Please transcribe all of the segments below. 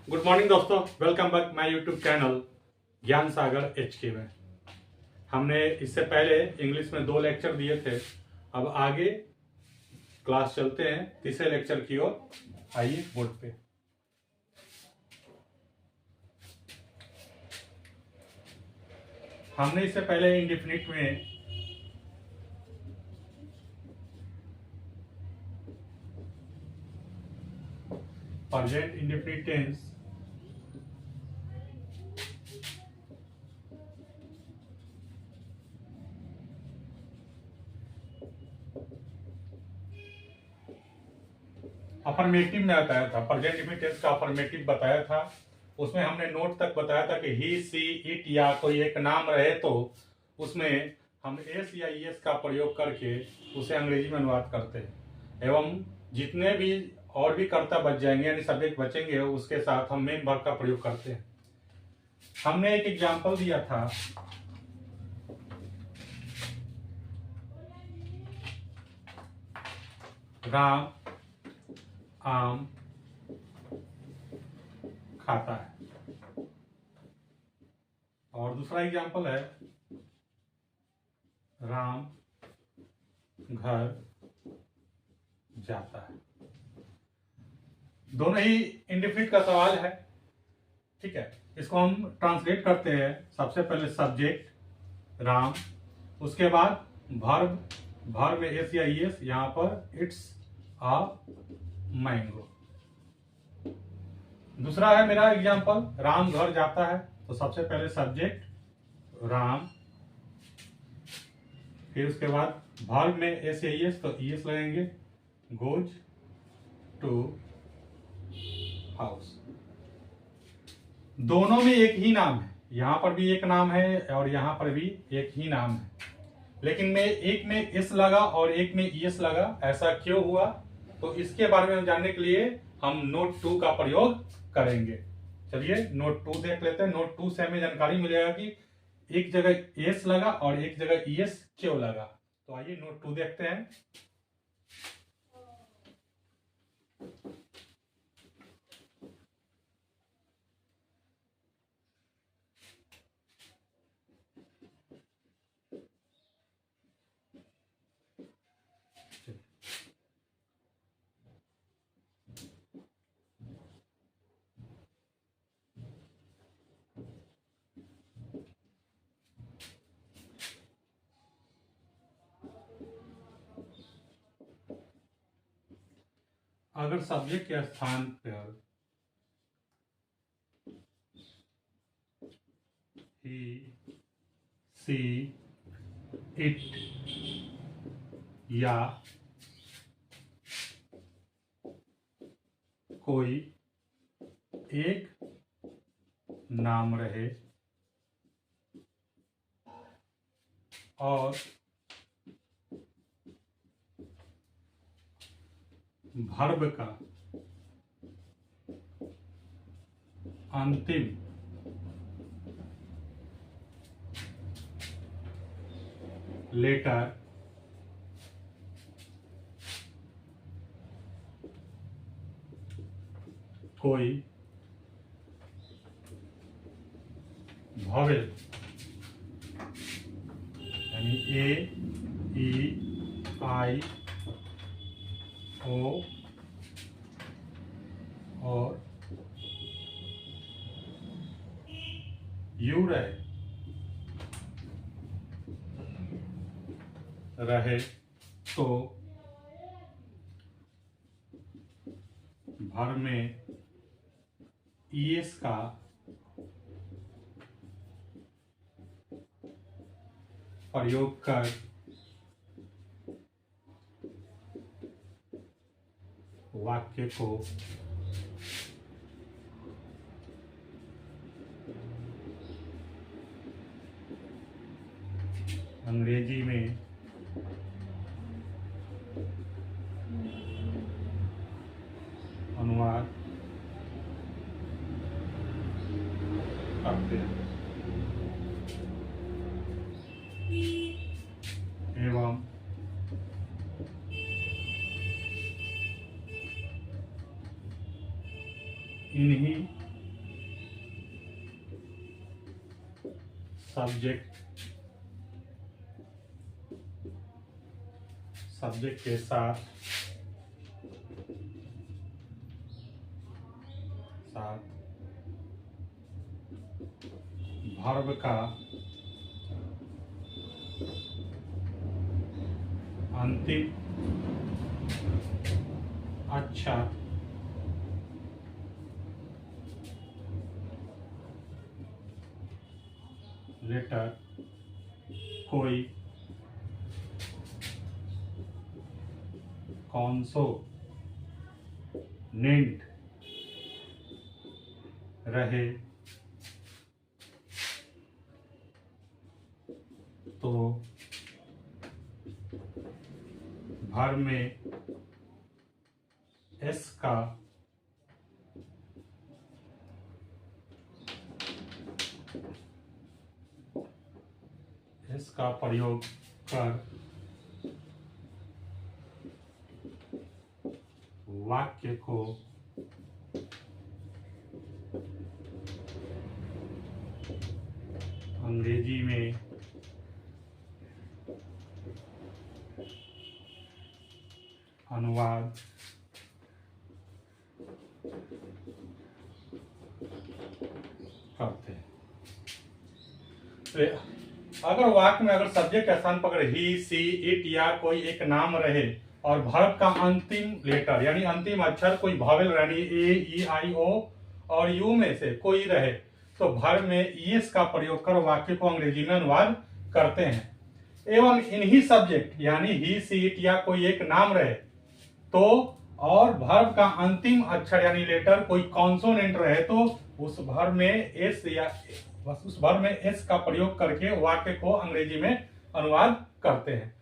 Good morning दोस्तों, welcome back my YouTube channel ज्ञान सागर HK में। हमने इससे पहले इंग्लिश में 2 लेक्चर दिए थे। अब आगे क्लास चलते हैं तीसरे लेक्चर की ओर। आइए बोर्ड पे। हमने इससे पहले इंडेफिनिट में प्रेजेंट इंडेफिनिट टेंस, अफर्मेटिव में बताया था। प्रेजेंट इंडेफिनिट टेंस का अफर्मेटिव बताया था। उसमें हमने नोट तक बताया था कि ही, सी, इट या कोई एक नाम रहे तो उसमें हम एस या ईएस का प्रयोग करके उसे अंग्रेजी में अनुवाद करते हैं एवं जितने भी और भी कर्ता बच जाएंगे यानी सब्जेक्ट बचेंगे उसके साथ हम मेन वर्ब का प्रयोग करते हैं। हमने एक एग्जांपल दिया था, राम आम खाता है। और दूसरा एग्जांपल है, राम घर जाता है। दोनों ही इंडेफिनिट का सवाल है, ठीक है। इसको हम ट्रांसलेट करते हैं। सबसे पहले सब्जेक्ट राम, उसके बाद वर्ब, वर्ब में एस या ईएस, यहां पर इट्स अ मैंगो। दूसरा है मेरा एग्जांपल, राम घर जाता है। तो सबसे पहले सब्जेक्ट राम, फिर उसके बाद वर्ब में एस या ईएस, तो ईएस लगेंगे, गोज टू हाउस। दोनों में एक ही नाम है, यहां पर भी एक नाम है और यहां पर भी एक ही नाम है, लेकिन में एक में एस लगा और एक में ईएस लगा। ऐसा क्यों हुआ? तो इसके बारे में जानने के लिए हम नोट 2 का प्रयोग करेंगे। चलिए नोट 2 देख लेते हैं। नोट 2 से हमें जानकारी मिलेगा कि एक जगह एस लगा और एक जगह ईएस क्यों लगा। तो आइए नोट 2 देखते हैं। अगर सब्जेक्ट के स्थान पर ही, सी, इट या कोई एक नाम रहे और वर्ब का अंतिम लेटर कोई वॉवेल यानी ए, ई, आई, ओ और यू रहे तो वर्ब में ईएस का प्रयोग कर वाक्य को अंग्रेजी में अनुवाद करते हैं एवं इन्हीं सब्जेक्ट के साथ वर्ब का अंतिम अक्षर लेटर कोई कॉन्सोनेंट रहे तो वर्ब में एस का प्रयोग कर वाक्य को अंग्रेजी में अनुवाद करते हैं। तो अगर वाक्य में अगर सब्जेक्ट का स्थान पकड़े ही, सी, इट या कोई एक नाम रहे और वर्ब का अंतिम लेटर यानी अंतिम अक्षर कोई वावेल यानी ए, ई, आई, ओ और यू में से कोई रहे तो वर्ब में ईएस का प्रयोग कर वाक्य को अंग्रेजी में अनुवाद करते हैं। एवं इन्हीं सब्जेक्ट यानी ही, सी, इट या कोई एक नाम रहे तो और वर्ब का अंतिम अक्षर यानी लेटर कोई कॉन्सोनेंट रहे तो उस वर्ब में एस या उस वर्ब में एस का प्रयोग करके वाक्य को अंग्रेजी में अनुवाद करते हैं।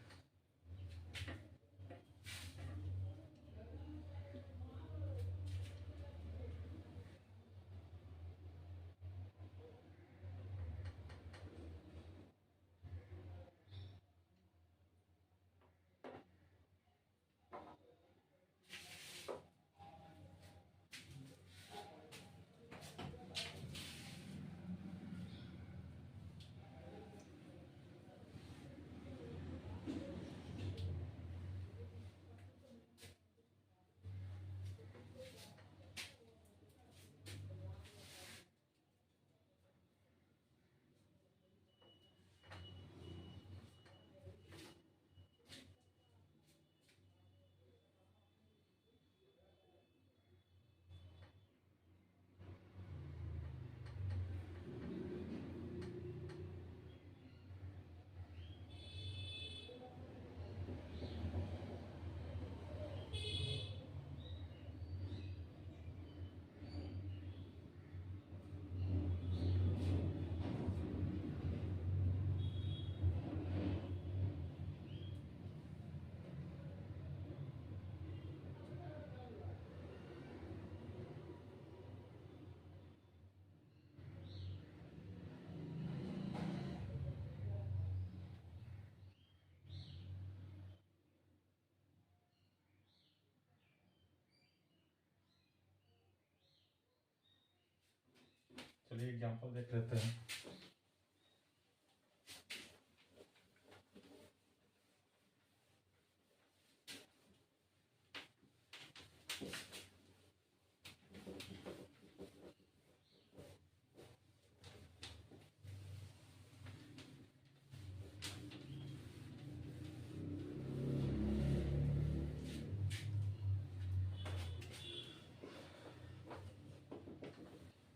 चलिए एग्जांपल देख लेते हैं।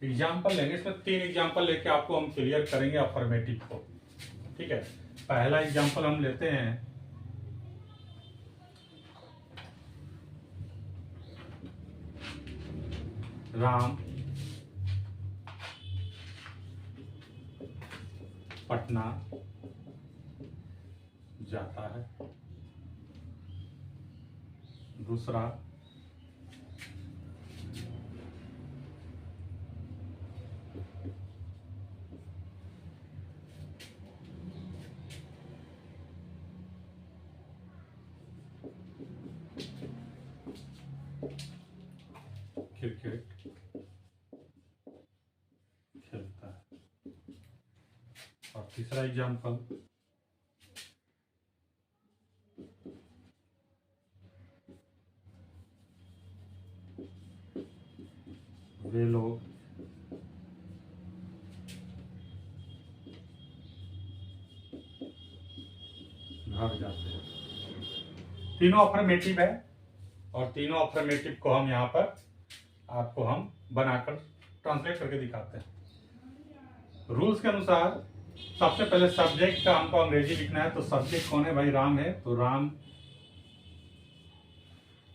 एग्जाम्पल लेंगे, इसमें 3 एग्जाम्पल लेके आपको हम क्लियर करेंगे अफर्मेटिव को। ठीक है, पहला एग्जाम्पल हम लेते हैं राम पटना जाता है। दूसरा क्रिकेट खेलता है। और तीसरा एग्जाम्पल, वे लोग घर जाते हैं। तीनों अफर्मेटिव है और तीनों अफर्मेटिव को हम यहाँ पर आपको हम बनाकर ट्रांसलेट करके दिखाते हैं। रूल्स के अनुसार सबसे पहले सब्जेक्ट का हमको अंग्रेजी लिखना है, तो सब्जेक्ट कौन है भाई? राम है, तो राम।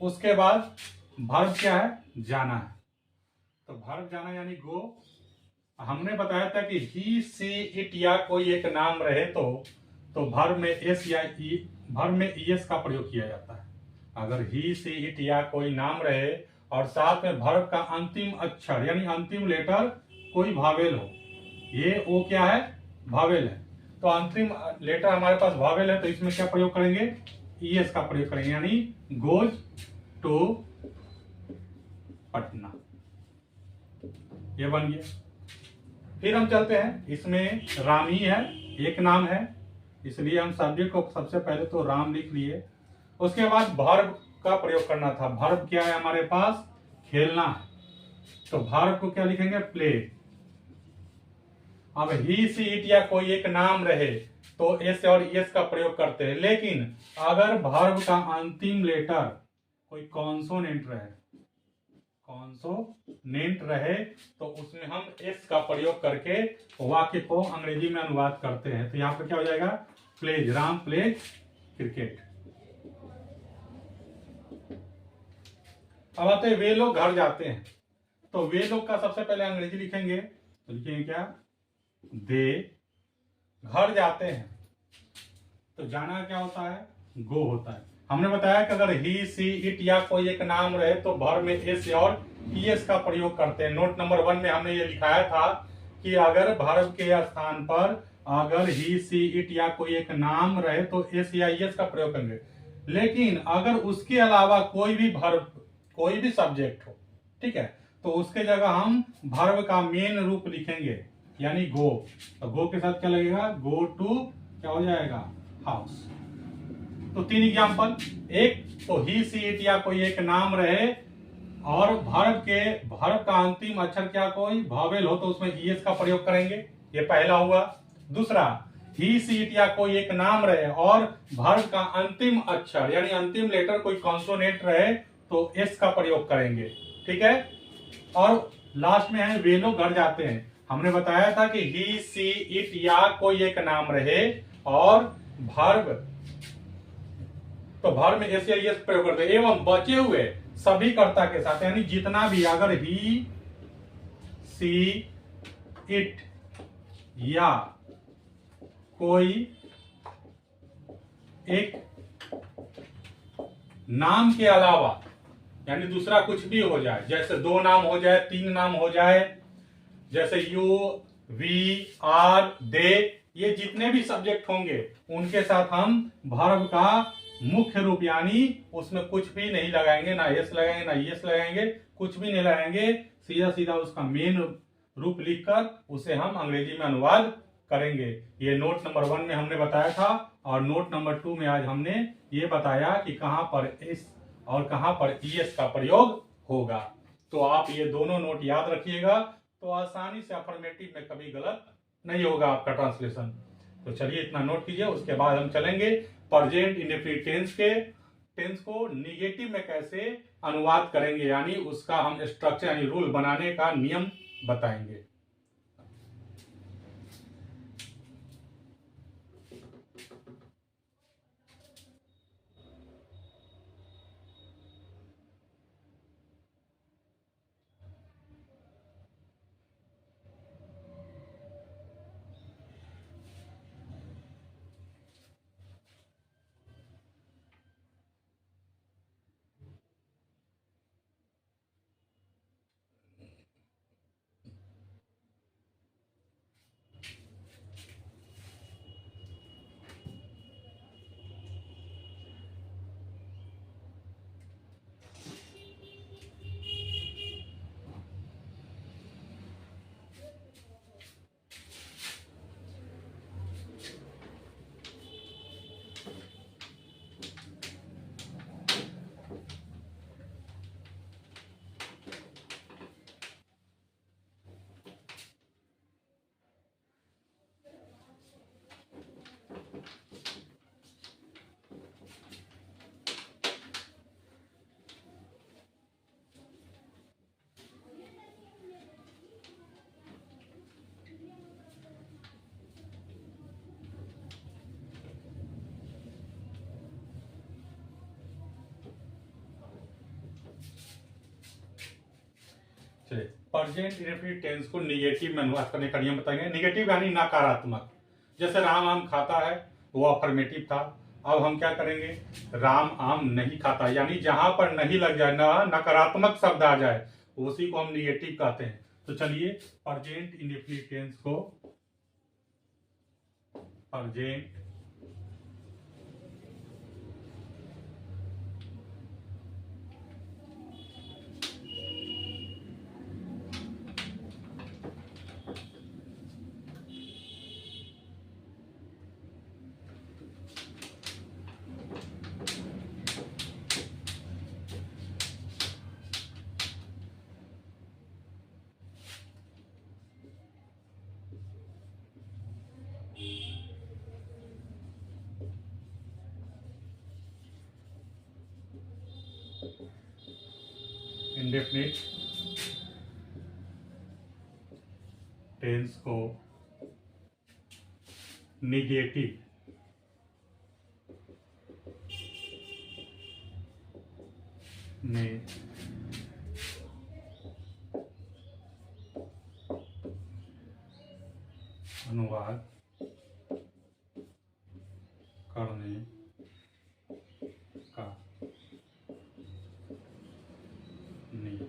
उसके बाद वर्ब क्या है? जाना है, तो वर्ब जाना यानी गो। हमने बताया था कि ही सी इट या कोई एक नाम रहे तो वर्ब में एस या ई, वर्ब में ईएस का प्रयोग किया जाता है। अगर ही सी इट या कोई नाम रहे और साथ में वर्ब का अंतिम अक्षर यानी अंतिम लेटर कोई भावेल हो, ये वो क्या है? भावेल है। तो अंतिम लेटर हमारे पास भावेल है, तो इसमें क्या प्रयोग करेंगे? ईएस का प्रयोग करेंगे, यानी गोज टू पटना, ये बन गया। फिर हम चलते हैं, इसमें राम ही है, एक नाम है, इसलिए हम सब्जेक्ट को सबसे पहले तो राम लिख लिए। उसके बाद वर्ब का प्रयोग करना था। वर्ब क्या है हमारे पास? खेलना है, तो वर्ब को क्या लिखेंगे? प्ले। अब ही सी इट या कोई एक नाम रहे तो एस और एस का प्रयोग करते हैं, लेकिन अगर वर्ब का अंतिम लेटर कोई कॉन्सोनेंट रहे तो उसमें हम एस का प्रयोग करके वाक्य को अंग्रेजी में अनुवाद करते हैं। तो यहाँ पर क्या हो जाएगा? Plays, Ram plays cricket. अब आते हैं वे लोग घर जाते हैं, तो वे लोग का सबसे पहले अंग्रेजी लिखेंगे, तो लिखेंगे क्या? दे घर जाते हैं। तो जाना क्या होता है? गो होता है। हमने बताया कि अगर ही सी इट या कोई एक नाम रहे तो वर्ब में एस और ईएस का प्रयोग करते हैं। नोट नंबर 1 में हमने ये लिखाया था कि अगर वर्ब के स्थान पर अगर ही सी इट या कोई एक नाम रहे तो एस या ईएस का प्रयोग करेंगे, लेकिन अगर उसके अलावा कोई भी वर्ब, कोई भी सब्जेक्ट हो, ठीक है, तो उसके जगह हम वर्ब का मेन रूप लिखेंगे, यानी गो। तो गो के साथ क्या लगेगा? गो टू क्या हो जाएगा? हाउस। तो 3 एग्जाम्पल, एक तो ही सी इट या कोई एक नाम रहे और वर्ब का अंतिम अक्षर क्या कोई भावेल हो तो उसमें ईएस का प्रयोग करेंगे, ये पहला हुआ। दूसरा, ही सी इट या कोई एक नाम रहे और वर्ब का अंतिम अक्षर यानी अंतिम लेटर कोई कॉन्सोनेंट रहे तो एस का प्रयोग करेंगे, ठीक है। और लास्ट में है वे लोग घर जाते हैं। हमने बताया था कि ही सी इट या कोई एक नाम रहे और वर्ब, तो वर्ब में एस या एस प्रयोग करते हैं, एवं बचे हुए सभी कर्ता के साथ, यानी जितना भी, अगर ही सी इट या कोई एक नाम के अलावा यानी दूसरा कुछ भी हो जाए, जैसे 2 नाम हो जाए, 3 नाम हो जाए, जैसे यू, वी, आर, दे, ये जितने भी सब्जेक्ट होंगे उनके साथ हम वर्ब का मुख्य रूप यानी उसमें कुछ भी नहीं लगाएंगे, ना एस लगाएंगे ना एस लगाएंगे, कुछ भी नहीं लगाएंगे, सीधा सीधा उसका मेन रूप लिखकर उसे हम अंग्रेजी में अनुवाद करेंगे। ये नोट नंबर 1 में हमने बताया था और नोट नंबर 2 में आज हमने ये बताया कि कहां पर एस और कहां पर ईएस का प्रयोग होगा। तो आप ये दोनों नोट याद रखिएगा, तो आसानी से अफर्मेटिव में कभी गलत नहीं होगा आपका ट्रांसलेशन। तो चलिए इतना नोट कीजिए, उसके बाद हम चलेंगे प्रेजेंट इंडेफिनिट टेंस को निगेटिव में कैसे अनुवाद करेंगे, यानी उसका हम स्ट्रक्चर यानी रूल बनाने का नियम बताएंगे। चलिए, प्रेजेंट इंडेफिनिट टेंस को निगेटिव में अनुवाद करने का नियम बताएंगे। निगेटिव यानी नकारात्मक। जैसे राम आम खाता है, वो अफर्मेटिव था। अब हम क्या करेंगे, राम आम नहीं खाता, यानी जहां पर नहीं लग जाए, ना नकारात्मक शब्द आ जाए, उसी को हम निगेटिव कहते हैं। तो चलिए, प्रेजेंट इंडेफिनिट टेंस को प्रेजेंट इंडेफिनिट टेंस को निगेटिव में अनुवाद करने का नियम,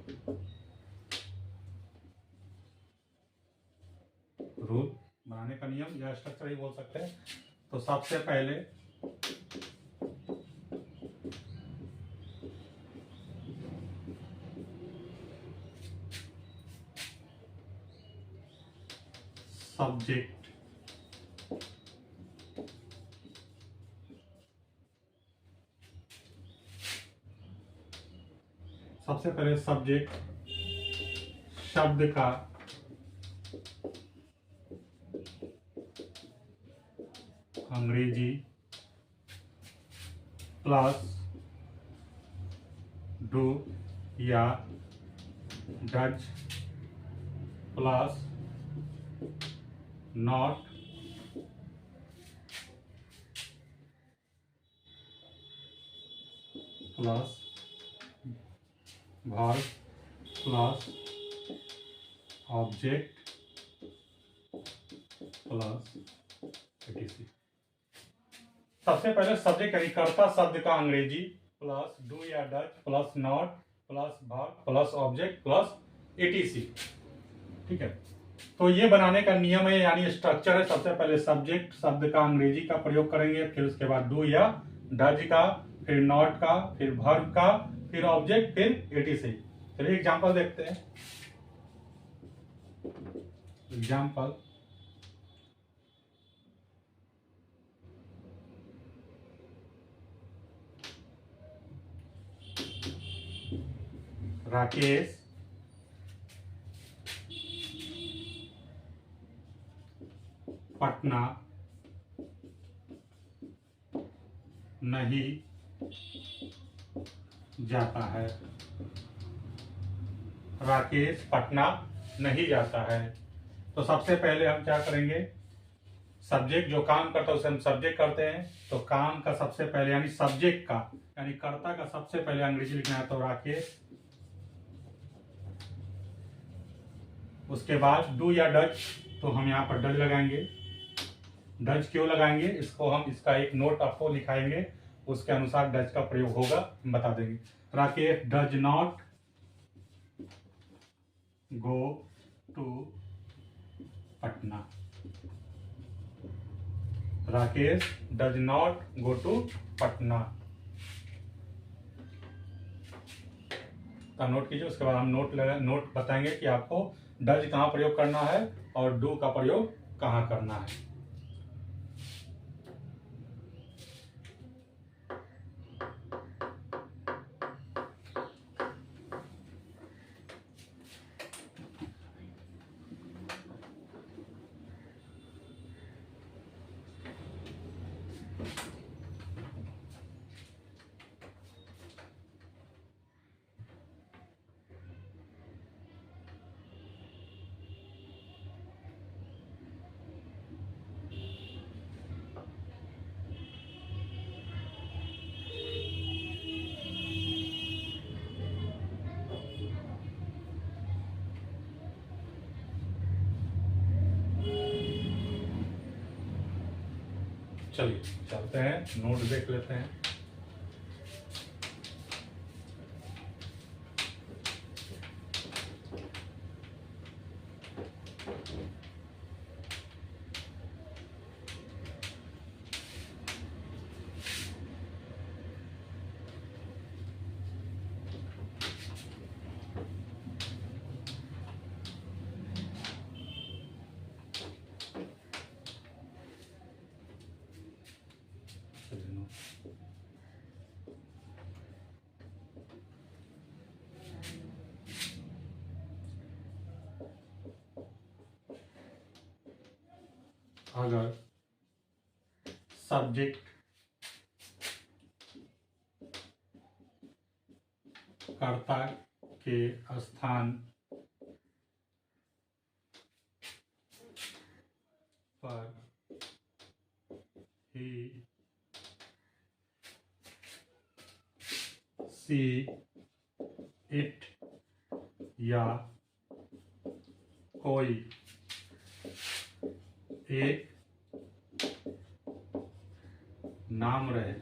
रूल बनाने का नियम या स्ट्रक्चर ही बोल सकते हैं। तो सबसे पहले सब्जेक्ट शब्द का अंग्रेजी प्लस डू या Dutch plus not plus verb plus object plus etc। सबसे पहले सब्जेक्ट यानी कर्ता शब्द का अंग्रेजी प्लस डू या Dutch plus not plus verb plus object plus etc। ठीक है, तो ये बनाने का नियम है, यानी स्ट्रक्चर है। सबसे पहले सब्जेक्ट शब्द का अंग्रेजी का प्रयोग करेंगे, फिर उसके बाद डू या डच का, फिर नॉट का, फिर वर्ब का, फिर ऑब्जेक्ट, फिर etc। चलिए एग्जांपल देखते हैं। एग्जांपल, राकेश पटना नहीं जाता है। राकेश पटना नहीं जाता है। तो सबसे पहले हम क्या करेंगे, सब्जेक्ट जो काम करता है उसे हम सब्जेक्ट करते हैं। तो काम का सबसे पहले यानी सब्जेक्ट का यानी कर्ता का सबसे पहले अंग्रेजी लिखना है, तो राकेश। उसके बाद डू या डच, तो हम यहाँ पर डच लगाएंगे। डच क्यों लगाएंगे, इसको हम इसका एक नोट आपको लिखाएंगे, उसके अनुसार डच का प्रयोग होगा, हम बता देंगे। Rakesh does not go to Patna. Rakesh does not go to Patna का नोट कीजिए। उसके बाद हम नोट बताएंगे कि आपको डज कहाँ प्रयोग करना है और डू का प्रयोग कहाँ करना है। चलिए चलते हैं, नोट देख लेते हैं। अगर सब्जेक्ट कर्ता के स्थान पर ही सी इट या कोई एक नाम रहे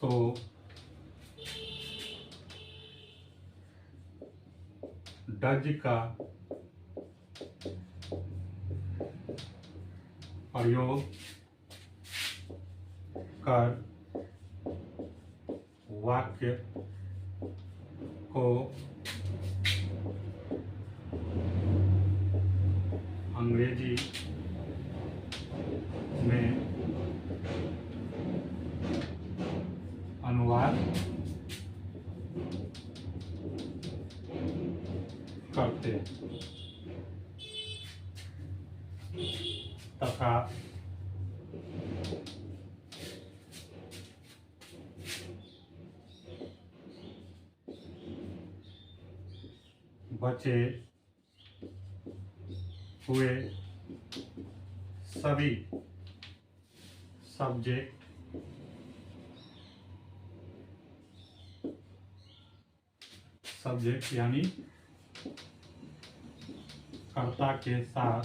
तो डज का प्रयोग कर वाक्य को अंग्रेजी में अनुवाद करते तथा बचे हुए सभी सब्जेक्ट यानी कर्ता के साथ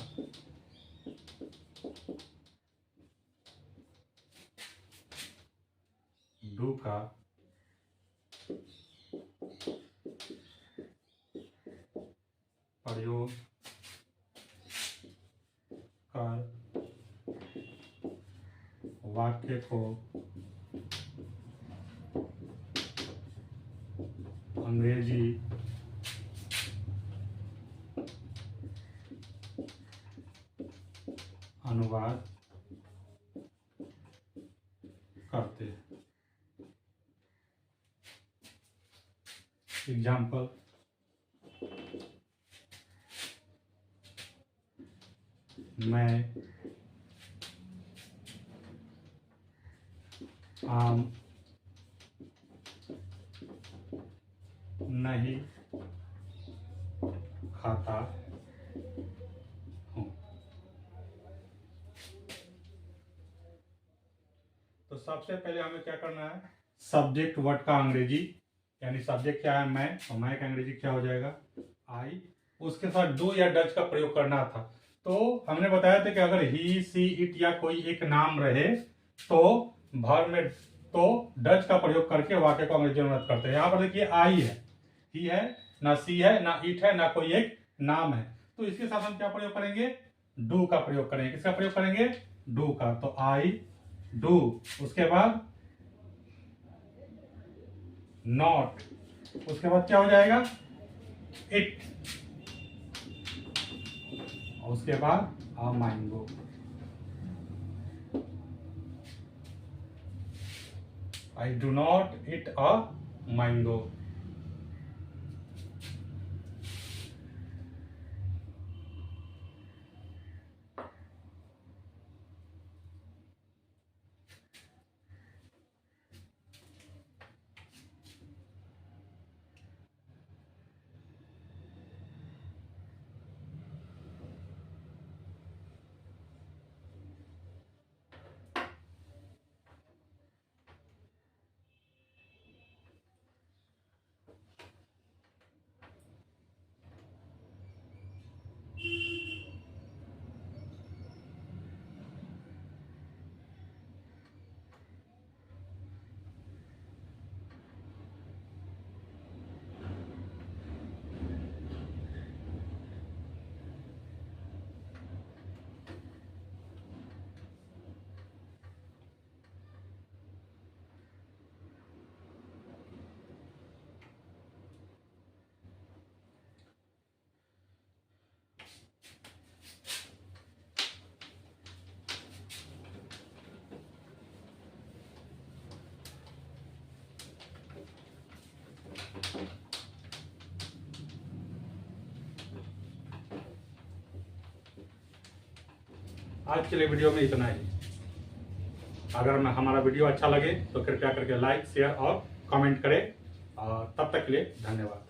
डू का प्रयोग कर वाक्य को अंग्रेजी अनुवाद करते हैं। एग्जाम्पल, मैं आम नहीं खाता हूँ। तो सबसे पहले हमें क्या करना है, सब्जेक्ट वर्ड का अंग्रेजी, यानी सब्जेक्ट क्या है मैं, और मैं का अंग्रेजी क्या हो जाएगा आई, उसके साथ डू या डज का प्रयोग करना था। तो हमने बताया था कि अगर ही सी इट या कोई एक नाम रहे तो भर में तो डज का प्रयोग करके वाक्य को अंग्रेजी में अनुवाद करते हैं। यहाँ पर देखिए आई है, ही है, ना सी है, ना इट है, ना कोई एक नाम है, तो इसके साथ हम क्या प्रयोग करेंगे, डू का प्रयोग करेंगे। किसका प्रयोग करेंगे, डू का। तो आई डू, उसके बाद नॉट, उसके बाद क्या हो जाएगा इट, और उसके बाद a mango. I do not eat a mango. आज के लिए वीडियो में इतना ही। अगर हमारा वीडियो अच्छा लगे तो कृपया करके लाइक, शेयर और कमेंट करें। और तब तक के लिए धन्यवाद।